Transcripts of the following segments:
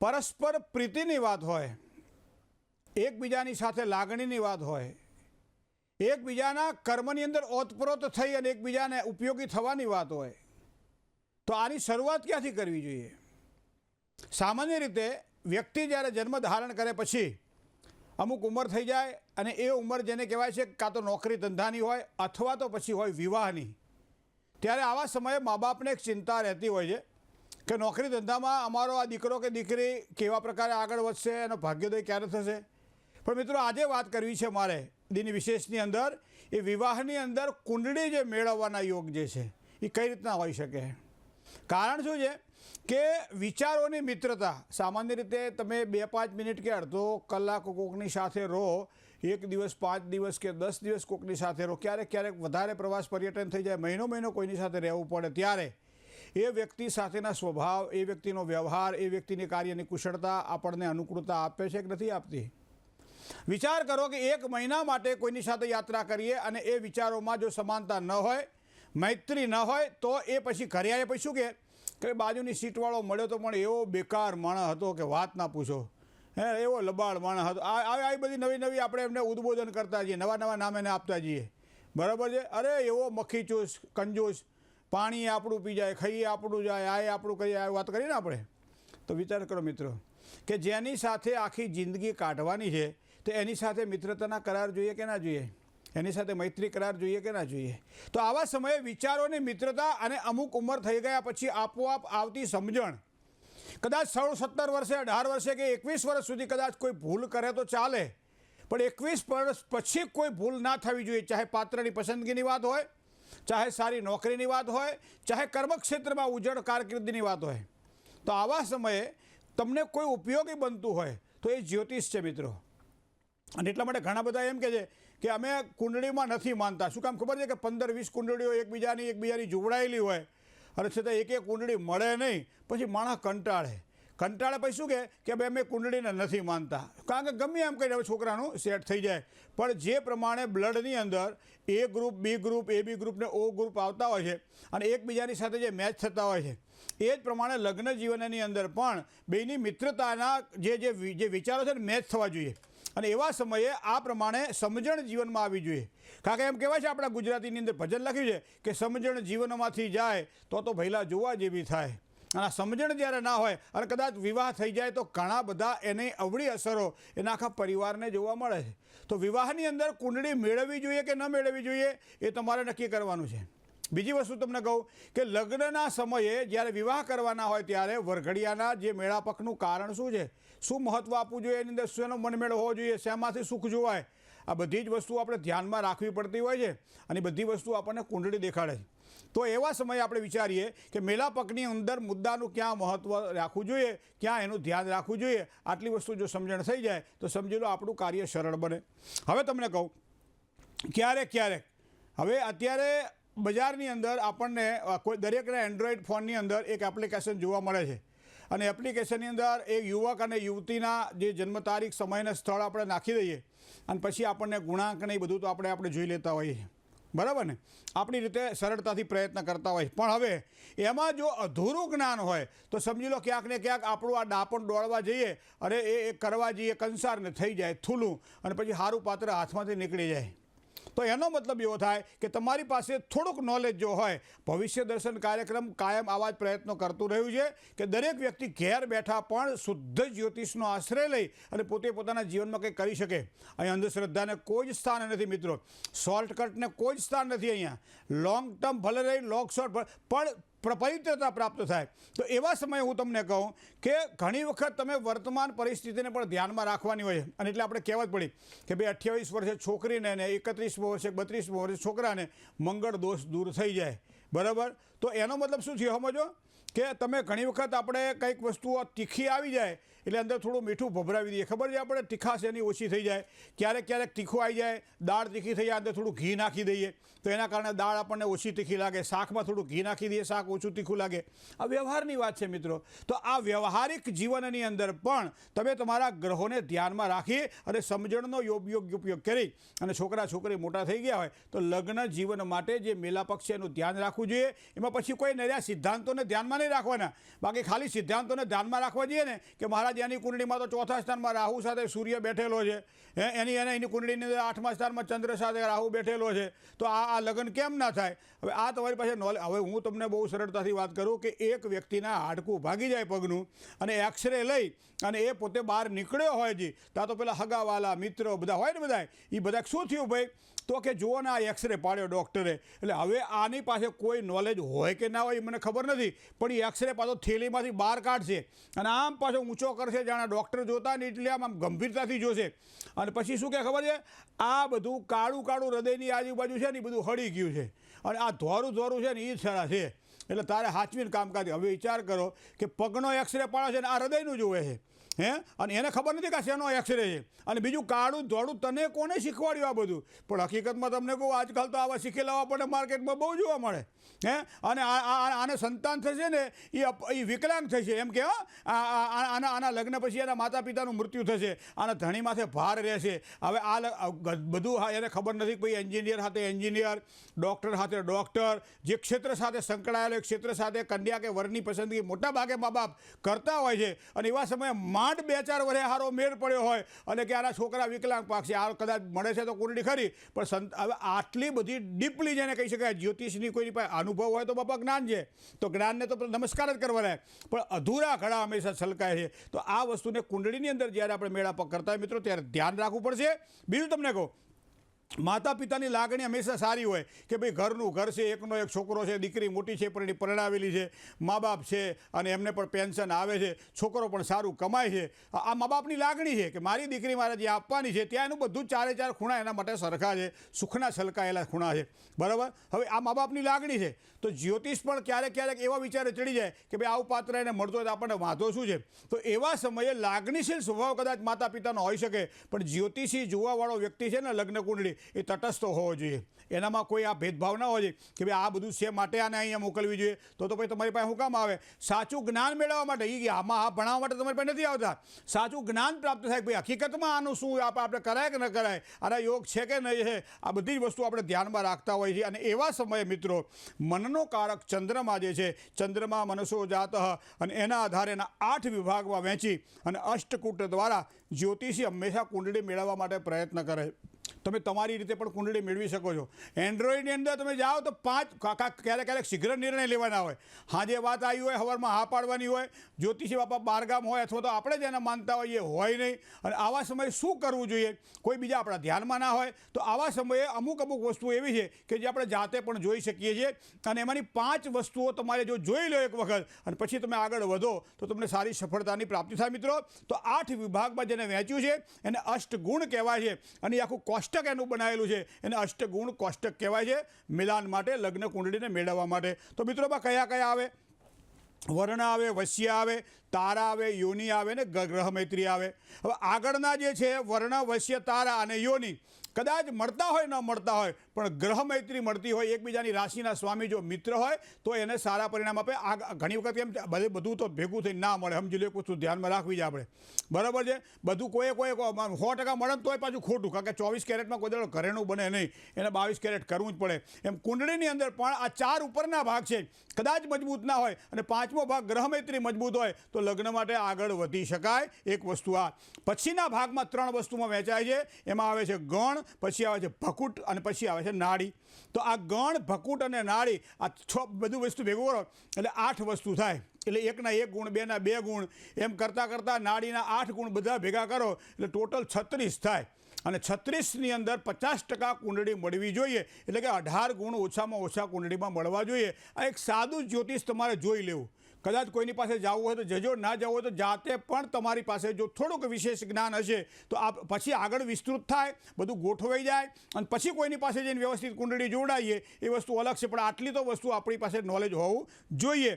પરસ્પર પ્રીતિની વાત હોય, એકબીજાની સાથે લાગણીની વાત હોય, એકબીજાના કર્મની અંદર ઓતપ્રોત થઈ અને એકબીજાને ઉપયોગી થવાની વાત હોય, તો આની શરૂઆત ક્યાંથી કરવી જોઈએ? સામાન્ય રીતે વ્યક્તિ જ્યારે જન્મ ધારણ કરે પછી અમુક ઉંમર થઈ જાય અને એ ઉંમર જેને કહેવાય છે કાં તો નોકરી ધંધાની હોય અથવા તો પછી હોય વિવાહની, ત્યારે આવા સમયે મા બાપને એક ચિંતા રહેતી હોય છે કે નોકરી ધંધામાં અમારો આ દીકરો કે દીકરી કેવા પ્રકારે આગળ વધશે, એનો ભાગ્યોદય ક્યારે થશે. પણ મિત્રો, આજે વાત કરવી છે મારે દિન વિશેષની અંદર એ વિવાહની અંદર કુંડળી જે મેળવવાના યોગ જે છે એ કઈ રીતના હોઈ શકે. કારણ શું છે કે વિચારોની મિત્રતા, સામાન્ય રીતે તમે 2-5 મિનિટ કે અડધો કલાક કોકની સાથે રહો, એક દિવસ 5 દિવસ કે 10 દિવસ કોકની સાથે રહો, ક્યારેક ક્યારેક વધારે પ્રવાસ પર્યટન થઈ જાય, મહિનો કોઈની સાથે રહેવું પડે, ત્યારે એ વ્યક્તિ સાથેના સ્વભાવ, એ વ્યક્તિનો વ્યવહાર, એ વ્યક્તિની કાર્યની કુશળતા આપણને અનુકૂળતા આપે છે કે નથી આપતી? વિચાર કરો કે 1 મહિના માટે કોઈની સાથે યાત્રા કરીએ અને એ વિચારોમાં જો સમાનતા ન હોય, મૈત્રી ન હોય, તો એ પછી ઘરે આવ્યા પછી શું કે બાજુની સીટવાળો મળ્યો તો પણ એવો બેકાર માણસ હતો કે વાત ના પૂછો, એવો લબાડ માણસ હતો. આવી બધી નવી આપણે એમને ઉદ્બોધન કરતા જઈએ, નવા નામ એને આપતા જઈએ, બરાબર છે. અરે એવો મક્ખીચૂસ, કંજૂસ, પાણી આપણું પી જાય, ખાઈએ આપણું જાય, આ આપણું કરીએ, આ વાત કરીએ ને આપણે. તો વિચાર કરો મિત્રો કે જેની સાથે આખી જિંદગી કાઢવાની છે તો એની સાથે મિત્રતાના કરાર જોઈએ કે ના જોઈએ? એની સાથે મૈત્રી કરાર જોઈએ કે ના જોઈએ? તો આવા સમયે વિચારોની મિત્રતા અને અમુક ઉંમર થઈ ગયા પછી આપોઆપ આવતી સમજણ, કદાચ 16-17 વર્ષે, 18 વર્ષે કે 21 વર્ષ સુધી કદાચ કોઈ ભૂલ કરે તો ચાલે, પણ 21 વર્ષ પછી કોઈ ભૂલ ના થવી જોઈએ. ચાહે પાત્રની પસંદગીની વાત હોય, ચાહે સારી નોકરીની વાત હોય, ચાહે કર્મક્ષેત્રમાં ઉજ્જવળ કારકિર્દીની વાત હોય. તો આવા સમયે તમને કોઈ ઉપયોગી બનતું હોય તો એ જ્યોતિષ છે મિત્રો. અને એટલા માટે ઘણા બધા એમ કહે છે કે અમે કુંડળીમાં નથી માનતા. શું કામ ખબર છે કે 15-20 કુંડળીઓ એકબીજાની જોડાયેલી હોય અને છતાં એક કુંડળી મળે નહીં, પછી માણસ કંટાળે પછી શું કે ભાઈ અમે કુંડળીને નથી માનતા, કારણ કે ગમે એમ કહીને છોકરાનું સેટ થઈ જાય. પણ જે પ્રમાણે બ્લડની અંદર એ ગ્રુપ, બી ગ્રુપ, એબી ગ્રુપ ને ઓ ગ્રુપ આવતા હોય છે અને એકબીજાની સાથે જે મેચ થતા હોય છે, એ જ પ્રમાણે લગ્ન જીવનની અંદર પણ બેની મિત્રતાના જે વિચારો છે ને મેચ થવા જોઈએ. અને એવા સમયે આ પ્રમાણે સમજણ જીવનમાં આવી જોઈએ. કારણ કે એમ કહેવાય છે આપણા ગુજરાતીની અંદર ભજન લખ્યું છે કે સમજણ જીવનમાંથી જાય તો ભૈલા જોવા જેવી થાય. અને સમજણ જ્યારે ના હોય અને કદાચ વિવાહ થઈ જાય તો ઘણા બધા એની અવળી અસરો એના આખા પરિવારને જોવા મળે છે. તો વિવાહની અંદર કુંડળી મેળવવી જોઈએ કે ન મેળવવી જોઈએ એ તમારે નક્કી કરવાનું છે. બીજી વસ્તુ તમને કહું કે લગ્નના સમયે જ્યારે વિવાહ કરવાના હોય ત્યારે વરઘડિયાના જે મેળાપકનું કારણ શું છે, શું મહત્ત્વ આપવું જોઈએ, એની અંદર શેનો મનમેળ હોવો જોઈએ, શેમાંથી સુખ જોવાય, આ બધી જ વસ્તુ આપણે ધ્યાનમાં રાખવી પડતી હોય છે. અને બધી વસ્તુ આપણને કુંડળી દેખાડે છે. તો એવા સમયે આપણે વિચારીએ કે મેળાપકની અંદર મુદ્દાનું ક્યાં મહત્ત્વ રાખવું જોઈએ, ક્યાં એનું ધ્યાન રાખવું જોઈએ. આટલી વસ્તુ જો સમજણ થઈ જાય તો સમજી લો આપણું કાર્ય સરળ બને. હવે તમને કહું, ક્યારેક હવે અત્યારે બજારની અંદર આપણને દરેકના એન્ડ્રોઈડ ફોનની અંદર એક એપ્લિકેશન જોવા મળે છે અને એપ્લિકેશનની અંદર એક યુવક અને યુવતીના જે જન્મ તારીખ, સમયને સ્થળ આપણે નાખી દઈએ અને પછી આપણને ગુણાંક ને એ બધું તો આપણે જોઈ લેતા હોઈએ, બરાબર ને? આપણી રીતે સરળતાથી પ્રયત્ન કરતા હોય. પણ હવે એમાં જો અધૂરું જ્ઞાન હોય તો સમજી લો ક્યાંક ને ક્યાંક આપણું આ ડાપણ દોડવા જઈએ અને એ કરવા જઈએ, કંસારને થઈ જાય થૂલું અને પછી સારું પાત્ર હાથમાંથી નીકળી જાય. તો એનો મતલબ એવો થાય કે તમારી પાસે થોડુંક નોલેજ જો હોય, ભવિષ્ય દર્શન કાર્યક્રમ કાયમ આવા જ પ્રયત્નો કરતું રહ્યું છે કે દરેક વ્યક્તિ ઘેર બેઠા પણ શુદ્ધ જ્યોતિષનો આશ્રય લઈ અને પોતે પોતાના જીવનમાં કંઈક કરી શકે. અહીં અંધશ્રદ્ધાને કોઈ જ સ્થાન નથી મિત્રો, શોર્ટકટને કોઈ જ સ્થાન નથી. અહીંયા લોંગ ટર્મ ભલે રહી, લોંગ શોર્ટ પણ પવિત્રતા પ્રાપ્ત થાય. તો એવા સમયે હું તમને કહું કે ઘણી વખત તમે વર્તમાન પરિસ્થિતિને પણ ધ્યાનમાં રાખવાની હોય. અને એટલે આપણે કહેવત પડી કે ભાઈ 28 વર્ષે છોકરીને ને 31 વર્ષે 32 વર્ષે છોકરાને મંગળ દોષ દૂર થઈ જાય, બરાબર? તો એનો મતલબ શું થયો સમજો કે તમે ઘણી વખત આપણે કંઈક વસ્તુઓ તીખી આવી જાય એટલે અંદર થોડું મીઠું ભભરાવી દઈએ, ખબર છે આપણે, તીખાશ એની ઓછી થઈ જાય. ક્યારેક તીખું આવી જાય, દાળ તીખી થઈ જાય, અંદર થોડું ઘી નાખી દઈએ તો એના કારણે દાળ આપણને ઓછી તીખી લાગે. શાકમાં થોડું ઘી નાખી દઈએ, શાક ઓછું તીખું લાગે. આ વ્યવહારની વાત છે મિત્રો. તો આ વ્યવહારિક જીવનની અંદર પણ તમે તમારા ગ્રહોને ધ્યાનમાં રાખી અને સમજણનો યોગ્ય ઉપયોગ કરી અને છોકરા છોકરી મોટા થઈ ગયા હોય તો લગ્ન જીવન માટે જે મેલાપક છે એનું ધ્યાન રાખવું જોઈએ. એમાં પછી કોઈ નર્યા સિદ્ધાંતોને ધ્યાનમાં નહીં રાખવાના. બાકી ખાલી સિદ્ધાંતોને ધ્યાનમાં રાખવા જઈએ ને કે મહારાજ એની કુંડળીમાં તો ચોથા સ્થાનમાં રાહુ સાથે સૂર્ય બેઠેલો છે, એની કુંડળીની અંદર 8મા સ્થાનમાં ચંદ્ર સાથે રાહુ બેઠેલો છે, તો આ લગ્ન કેમ ના થાય? હવે આ તમારી પાસે નોલેજ. હવે હું તમને બહુ સરળતાથી વાત કરું કે એક વ્યક્તિના હાડકું ભાગી જાય પગનું અને એક્સરે લઈ અને એ પોતે બહાર નીકળ્યો હોય જી, ત્યાં તો પેલા હગાવાલા મિત્રો બધા હોય ને, બધા એ બધા શું થયું ભાઈ? તો કે જુઓ ને આ એક્સરે પાડ્યો ડૉક્ટરે. એટલે હવે આની પાસે કોઈ નોલેજ હોય કે ના હોય એ મને ખબર નથી, પણ એ એક્સરે પાછો થેલીમાંથી બહાર કાઢશે અને આમ પાછો ઊંચો કરશે, જાણે ડૉક્ટર જોતા ને એટલે આમ ગંભીરતાથી જોશે. અને પછી શું કહે ખબર છે? આ બધું કાળું કાળું હૃદયની આજુબાજુ છે ને એ બધું હળી ગયું છે અને આ ધોરું છે ને એ જ સડા છે. એટલે તારે હાચવીને કામકાજ. હવે વિચાર કરો કે પગનો એક્સરે પાડે છે ને આ હૃદયનું જોવે છે, અને એને ખબર નથી કે શેનો એક્સરે છે. અને બીજું કાળું ધોળું તને કોને શીખવાડ્યું આ બધું? પણ હકીકતમાં તમને કહું, આજકાલ તો આવા શીખેલા આપણને માર્કેટમાં બહુ જોવા મળે. અને આને સંતાન થશે ને એ વિકલાંગ થશે એમ કે આના લગ્ન પછી એના માતા પિતાનું મૃત્યુ થશે, આના ધણી માથે ભાર રહેશે. હવે આ બધું એને ખબર નથી. ભાઈ એન્જિનિયર સાથે એન્જિનિયર, ડૉક્ટર સાથે ડૉક્ટર, જે ક્ષેત્ર સાથે સંકળાયેલો ક્ષેત્ર સાથે કન્યા કે વરની પસંદગી મોટા ભાગે મા બાપ કરતા હોય છે. અને એવા સમયે માંડ 2-4 વર્ષે સારો મેળ પડ્યો હોય અને કે આના છોકરા વિકલાંગ પાકશે, આ કદાચ મળે છે તો કુંડળી ખરી, પણ હવે આટલી બધી ડીપલી જેને કહી શકાય જ્યોતિષની કોઈની પાસે અનુભવ હોય તો બાપા જ્ઞાન છે, તો જ્ઞાનને તો નમસ્કાર જ કરવાના, પણ અધૂરા ઘડા હંમેશા છલકાય છે. તો આ વસ્તુને કુંડળીની અંદર જ્યારે આપણે મેળાપ કરતા હોય મિત્રો, ત્યારે ધ્યાન રાખવું પડશે. બીજું તમને કહું, માતા પિતાની લાગણી હંમેશા સારી હોય કે ભાઈ ઘરનું ઘર છે, એકનો એક છોકરો છે, દીકરી મોટી છે પણ એની પરણાવેલી છે, મા બાપ છે અને એમને પણ પેન્શન આવે છે, છોકરો પણ સારું કમાય છે. આ મા બાપની લાગણી છે કે મારી દીકરી મારે જે આપવાની છે, ત્યાં એનું બધું 4 ખૂણા એના માટે સરખા છે, સુખના છલકાયેલા ખૂણા છે, બરાબર. હવે આ મા બાપની લાગણી છે, તો જ્યોતિષ પણ ક્યારેક એવા વિચારે ચડી જાય કે ભાઈ આવું પાત્ર એને મળતો હોય તો આપણને વાંધો શું છે? તો એવા સમયે લાગણીશીલ સ્વભાવ કદાચ માતા પિતાનો હોઈ શકે, પણ જ્યોતિષી જોવાવાળો વ્યક્તિ છે ને લગ્ન કુંડળી, એ તટસ્થ હોવો જોઈએ. એનામાં કોઈ આ ભેદભાવ ના હોવો જોઈએ કે ભાઈ આ બધું છે માટે આને અહીંયા મોકલવી જોઈએ. તો પછી તમારી પાસે શું કામ આવે? સાચું જ્ઞાન મેળવવા માટે, એ આમાં ભણાવવા માટે તમારી પાસે નથી આવતા. સાચું જ્ઞાન પ્રાપ્ત થાય કે ભાઈ હકીકતમાં આનું શું આપણે કરાય કે ન કરાય, આના યોગ છે કે નહીં છે, આ બધી જ વસ્તુ આપણે ધ્યાનમાં રાખતા હોઈએ છીએ. અને એવા સમયે મિત્રો મનનો કારક ચંદ્રમા જે છે, ચંદ્રમા મનસો જાત, અને એના આધારે એના 8 વિભાગમાં વહેંચી અને અષ્ટકૂટ દ્વારા જ્યોતિષી હંમેશા કુંડળી મેળવવા માટે પ્રયત્ન કરે. તમે તમારી રીતે પણ કુંડળી મેળવી શકો છો. એન્ડ્રોઈડની અંદર તમે જાઓ તો 5 ક્યારેક શીઘ્ર નિર્ણય લેવાના હોય. હાજે વાત આવી હોય, સવારમાં હા પાડવાની હોય, જ્યોતિષી બાપા બહારગામ હોય અથવા તો આપણે જેને માનતા હોઈએ હોય નહીં. અને આવા સમયે શું કરવું જોઈએ? કોઈ બીજા આપણા ધ્યાનમાં ના હોય તો આવા સમયે અમુક વસ્તુઓ એવી છે કે જે આપણે જાતે પણ જોઈ શકીએ છીએ. અને એમાંની 5 વસ્તુઓ તમારે જો જોઈ લો એક વખત અને પછી તમે આગળ વધો તો તમને સારી સફળતાની પ્રાપ્તિ થાય મિત્રો. તો 8 વિભાગમાં જેને વહેંચ્યું છે એને અષ્ટગુણ કહેવાય છે. અને આખું કોષ્ટક એનું બનાવેલું છે, એને અષ્ટગુણ કોષ્ટક કહેવાય છે મિલાન માટે, લગ્ન કુંડળીને મેળવવા માટે. તો મિત્રો કયા કયા આવે? વર્ણ આવે, વશ્ય આવે, તારા આવે, યોની આવે ને ગ્રહ મૈત્રી આવે. હવે આગળના જે છે વર્ણ, વશ્ય, તારા અને યોની કદાચ મળતા હોય ન મળતા હોય, પણ ગ્રહ મૈત્રી મળતી હોય, એકબીજાની રાશિના સ્વામી જો મિત્ર હોય તો એને સારા પરિણામ આપે. ઘણી વખત એમ બધું તો ભેગું થઈને ના મળે, સમજી લો. એક વસ્તુ ધ્યાનમાં રાખવી છે આપણે, બરાબર છે. બધું કોઈ 100% મળે તો પાછું ખોટું, કારણ કે 24 કેરેટમાં કોઈ દાડો ઘરેણું બને નહીં, એને 22 કેરેટ કરવું જ પડે. એમ કુંડળીની અંદર પણ આ 4 ઉપરના ભાગ છે કદાચ મજબૂત ના હોય અને 5મો ભાગ ગ્રહ મૈત્રી મજબૂત હોય તો લગ્ન માટે આગળ વધી શકાય. એક વસ્તુ આ. પછીના ભાગમાં 3 વસ્તુમાં વહેંચાય છે. એમાં આવે છે ગણ, પછી આવે છે ભકુટ અને પછી આવે છે નાડી. તો આ ગણ, ભકુટ અને નાડી, આ 6 બધું વસ્તુ ભેગું કરો એટલે 8 વસ્તુ થાય. એટલે 1ના 1 ગુણ, 2ના 2 ગુણ, એમ કરતાં નાડીના 8 ગુણ બધા ભેગા કરો એટલે ટોટલ 36 થાય. અને 36ની અંદર 50% કુંડળી મળવી જોઈએ. એટલે કે 18 ગુણ ઓછામાં ઓછા કુંડળીમાં મળવા જોઈએ. આ એક સાદું જ્યોતિષ તમારે જોઈ લેવું. કદાચ કોઈની પાસે જવું હોય તો જજો, ના જવું હોય તો જાતે પણ તમારી પાસે જો થોડુંક વિશેષ જ્ઞાન હશે તો આ પછી આગળ વિસ્તૃત થાય, બધું ગોઠવાઈ જાય અને પછી કોઈની પાસે જઈને વ્યવસ્થિત કુંડળી જોડાઈએ એ વસ્તુ અલગ છે. પણ આટલી તો વસ્તુ આપણી પાસે નોલેજ હોવું જોઈએ.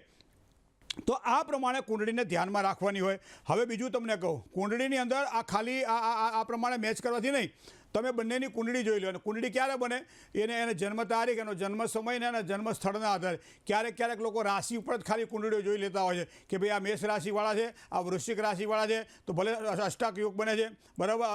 તો આ પ્રમાણે કુંડળીને ધ્યાનમાં રાખવાની હોય. હવે બીજું તમને કહું, કુંડળીની અંદર આ ખાલી આ પ્રમાણે મેચ કરવાથી નહીં, તમે બંનેની કુંડળી જોઈ લો અને કુંડળી ક્યારે બને એને જન્મ તારીખ, એનો જન્મ સમય ને એના જન્મ સ્થળના આધારે. ક્યારેક લોકો રાશિ ઉપર જ ખાલી કુંડળીઓ જોઈ લેતા હોય છે કે ભાઈ આ મેષ રાશિવાળા છે, આ વૃશ્ચિક રાશિવાળા છે તો ભલે અષ્ટાક યોગ બને છે, બરાબર,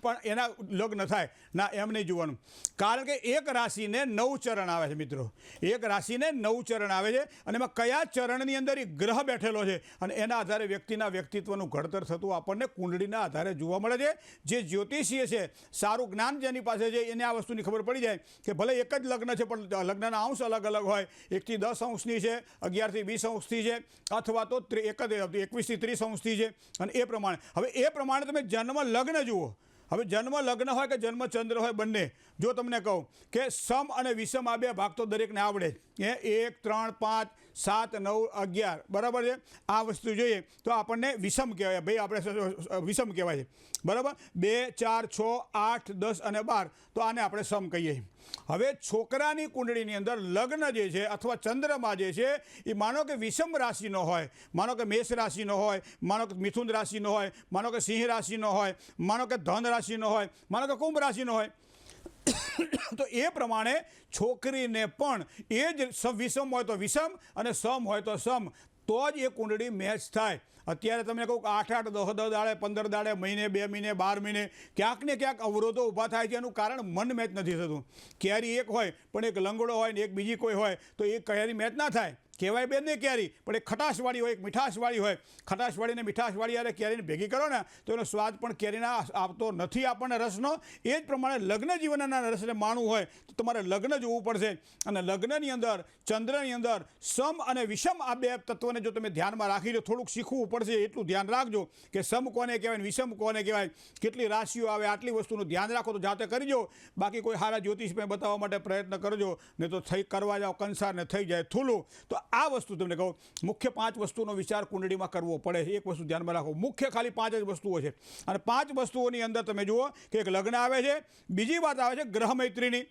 પણ એના લગ્ન થાય ના, એમ નહીં જોવાનું. કારણ કે એક રાશિને 9 ચરણ આવે છે મિત્રો, એક રાશિને 9 ચરણ આવે છે અને એમાં કયા ચરણની અંદર એ ગ્રહ બેઠેલો છે અને એના આધારે વ્યક્તિના વ્યક્તિત્વનું ઘડતર થતું આપણને કુંડળીના આધારે જોવા મળે છે. જે જ્યોતિષીય છે, સારું જ્ઞાન જેની પાસે છે, એને આ વસ્તુની ખબર પડી જાય કે ભલે એક જ લગ્ન છે પણ લગ્નના અંશ અલગ અલગ હોય. 1 થી 10 અંશની છે, 11 થી 20 અંશથી છે, અથવા તો 21 થી 30 અંશથી છે. અને એ પ્રમાણે હવે એ પ્રમાણે તમે જન્મ લગ્ન જુઓ. હવે જન્મ લગ્ન હોય કે જન્મ ચંદ્ર હોય, બંને જો તમને કહું કે સમ અને વિષમ આ 2 ભાગ તો દરેકને આવડે જ. 1, 3, 5, 7, 9, 11, બરાબર છે. આ વસ્તુ જોઈએ તો આપણને વિષમ કહેવાય, ભાઈ આપણે વિષમ કહેવાય છે, બરાબર. 2, 4, 6, 8, 10 અને 12 તો આને આપણે સમ કહીએ. હવે છોકરાની કુંડળીની અંદર લગ્ન જે છે અથવા ચંદ્રમાં જે છે એ માનો કે વિષમ રાશિનો હોય, માનો કે મેષ રાશિનો હોય, માનો કે મિથુન રાશિનો હોય, માનો કે સિંહ રાશિનો હોય, માનો કે ધન રાશિનો હોય, માનો કે કુંભ રાશિનો હોય, તો એ પ્રમાણે છોકરીને પણ એ જ વિષમ હોય તો વિષમ અને સમ હોય તો સમ, તો જ એ કુંડળી મેચ થાય. અત્યારે તમને કહું કે 8, 10 દાડે, 15 દાડે, મહિને, 2 મહિને, 12 મહિને ક્યાંક ને ક્યાંક અવરોધો ઊભા થાય છે. એનું કારણ મન મેચ નથી થતું. કેરી એક હોય પણ એક લંગડો હોય ને એક બીજી કોઈ હોય તો એ કેરી મેચ ના થાય. કહેવાય બેન ને કેરી, પણ એક ખટાશવાળી હોય, એક મીઠાશવાળી હોય. ખટાશવાળી ને મીઠાશવાળી યારે કેરીને ભેગી કરો ને તો એનો સ્વાદ પણ કેરીના આવતો નથી આપણને રસનો. એ જ પ્રમાણે લગ્ન જીવનના રસને માણવું હોય તો તમારે લગ્ન જોવું પડશે. અને લગ્નની અંદર, ચંદ્રની અંદર સમ અને વિષમ આ 2 તત્વોને જો તમે ધ્યાનમાં રાખી લો, થોડુંક શીખવું પડશે. એટલું ધ્યાન રાખજો કે સમ કોને કહેવાય, વિષમ કોને કહેવાય, કેટલી રાશિઓ આવે, આટલી વસ્તુનું ધ્યાન રાખો તો જાતે કરજો. બાકી કોઈ સારા જ્યોતિષમાં બતાવવા માટે પ્રયત્ન કરજો, નહીં તો કરવા જાઓ કંસાર ને થઈ જાય થૂલું. તો આ વસ્તુ તમને કહું, મુખ્ય 5 વસ્તુનો વિચાર કુંડળીમાં કરવો પડે. એક વસ્તુ ધ્યાનમાં રાખો, મુખ્ય ખાલી 5 જ વસ્તુઓ છે અને 5 વસ્તુઓની અંદર તમે જુઓ કે એક લગ્ન આવે છે, બીજી વાત આવે છે ગ્રહ મૈત્રીની.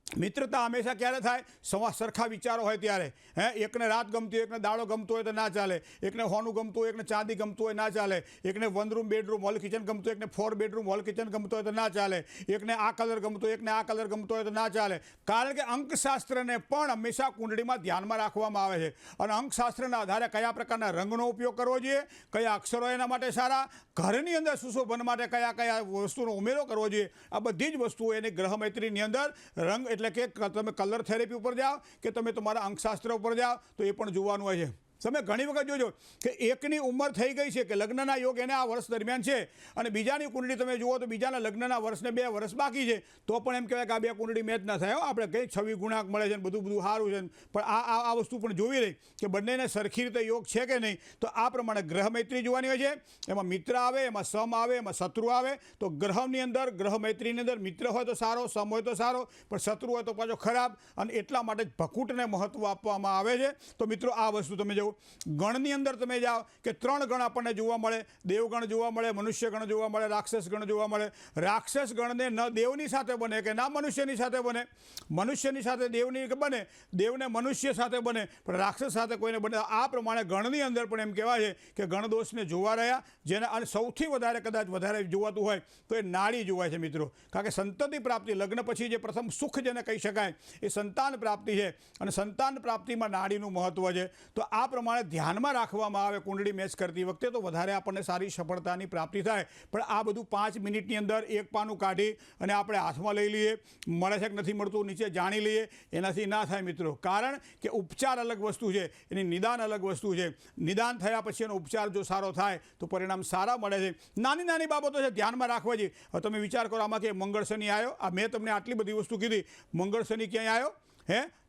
મિત્રતા હંમેશા ક્યારે થાય? સરખા વિચારો હોય ત્યારે. એકને રાત ગમતી હોય, એકને દાડો ગમતો હોય તો ના ચાલે. એકને હોનું ગમતું હોય, એકને ચાંદી ગમતું હોય, ના ચાલે. એકને 1 રૂમ બેડરૂમ હોલ કિચન ગમતું હોય, એકને 4 બેડરૂમ હોલ કિચન ગમતો હોય તો ના ચાલે. એકને આ કલર ગમતો હોય, એકને આ કલર ગમતો હોય તો ના ચાલે. કારણ કે અંકશાસ્ત્રને પણ હંમેશા કુંડળીમાં ધ્યાનમાં રાખવામાં આવે છે અને અંકશાસ્ત્રના આધારે કયા પ્રકારના રંગનો ઉપયોગ કરવો જોઈએ, કયા અક્ષરો એના માટે સારા, ઘરની અંદર સુશોભન માટે કયા વસ્તુનો ઉમેરો કરવો જોઈએ, આ બધી જ વસ્તુઓ એની ગ્રહ મૈત્રીની અંદર રંગ એટલે કે તમે કલર થેરેપી ઉપર જાઓ કે તમે તમારા અંકશાસ્ત્ર ઉપર જાઓ તો એ પણ જોવાનું હોય છે. તમે ઘણી વખત જોજો કે એકની ઉંમર થઈ ગઈ છે કે લગ્નના યોગ એને આ વર્ષ દરમિયાન છે અને બીજાની કુંડળી તમે જુઓ તો બીજાના લગ્નના વર્ષને 2 વર્ષ બાકી છે તો પણ એમ કહેવાય કે આ 2 કુંડળી મેચ ના થાય. આપણે કંઈ 26 ગુણાંક મળે છે ને બધું સારું છે, પણ આ વસ્તુ પણ જોવી રહી કે બંનેને સરખી રીતે યોગ છે કે નહીં. તો આ પ્રમાણે ગ્રહ મૈત્રી જોવાની હોય છે. એમાં મિત્ર આવે, એમાં સમ આવે, એમાં શત્રુ આવે. તો ગ્રહની અંદર, ગ્રહ મૈત્રીની અંદર મિત્ર હોય તો સારો, સમ હોય તો સારો, પણ શત્રુ હોય તો પાછો ખરાબ. અને એટલા માટે જ ભકૂટને મહત્વ આપવામાં આવે છે. તો મિત્રો આ વસ્તુ તમે જુઓ. ગણની અંદર તમે જાઓ કે 3 ગણ આપણને જોવા મળે. દેવગણ જોવા મળે, મનુષ્ય ગણ જોવા મળે, રાક્ષસ ગણ જોવા મળે. રાક્ષસ ગણને ન દેવની સાથે બને કે ના મનુષ્યની સાથે બને. મનુષ્યની સાથે દેવની બને, દેવને મનુષ્ય સાથે બને, પણ રાક્ષસ સાથે કોઈને બને. આ પ્રમાણે ગણની અંદર પણ એમ કહેવાય છે કે ગણદોષને જોવા રહ્યા. જેને અને સૌથી કદાચ વધારે જોવાતું હોય તો એ નાડી જોવાય છે મિત્રો. કારણ કે સંતતિ પ્રાપ્તિ, લગ્ન પછી જે પ્રથમ સુખ જેને કહી શકાય એ સંતાન પ્રાપ્તિ છે અને સંતાન પ્રાપ્તિમાં નાડીનું મહત્વ છે. તો આ પ્રમાણે ધ્યાનમાં રાખવામાં આવે કુંડળી મેચ કરતી વખતે તો વધારે આપણને સારી સફળતાની પ્રાપ્તિ થાય. પણ આ બધું 5 મિનિટની અંદર એક પાનું કાઢી અને આપણે હાથમાં લઈ લઈએ, મળે છે કે નથી મળતું નીચે જાણી લઈએ, એનાથી ના થાય મિત્રો. કારણ કે ઉપચાર અલગ વસ્તુ છે, એની નિદાન અલગ વસ્તુ છે. નિદાન થયા પછી એનો ઉપચાર જો સારો થાય તો પરિણામ સારા મળે છે. નાની બાબતો છે ધ્યાનમાં રાખવા જોઈએ. હવે તમે વિચાર કરો આમાં કે મંગળ શનિ આવ્યો, આ મેં તમને આટલી બધી વસ્તુ કીધી, મંગળ શનિ ક્યાંય આવ્યો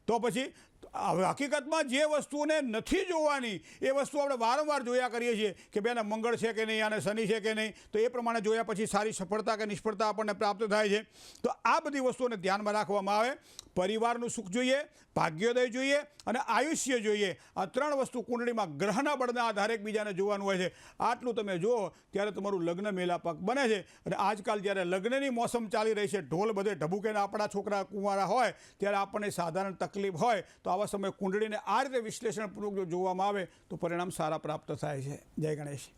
તો પછી હકીકતમાં જે વસ્તુને નથી જોવાની એ વસ્તુ આપણે વારંવાર જોયા કરીએ છીએ કે બેન મંગળ છે કે નહીં અને શનિ છે કે નહીં. તો એ પ્રમાણે જોયા પછી સારી સફળતા કે નિષ્ફળતા આપણને પ્રાપ્ત થાય છે. તો આ બધી વસ્તુઓને ધ્યાનમાં રાખવામાં આવે. પરિવારનું સુખ જોઈએ, ભાગ્યોદય જોઈએ અને આયુષ્ય જોઈએ. આ 3 વસ્તુ કુંડળીમાં ગ્રહના બળના આધારે એકબીજાને જોવાનું હોય છે. આટલું તમે જુઓ ત્યારે તમારું લગ્ન મેલાપક બને છે. અને આજકાલ જ્યારે લગ્નની મોસમ ચાલી રહી છે, ઢોલ બધે ઢબુકેને આપણા છોકરા કુંવારા હોય ત્યારે આપણને સાધારણ તકલીફ હોય તો આવા સમયે કુંડળીને આ રીતે વિશ્લેષણપૂર્વક જો જોવામાં આવે તો પરિણામ સારા પ્રાપ્ત થાય છે. જય ગણેશ.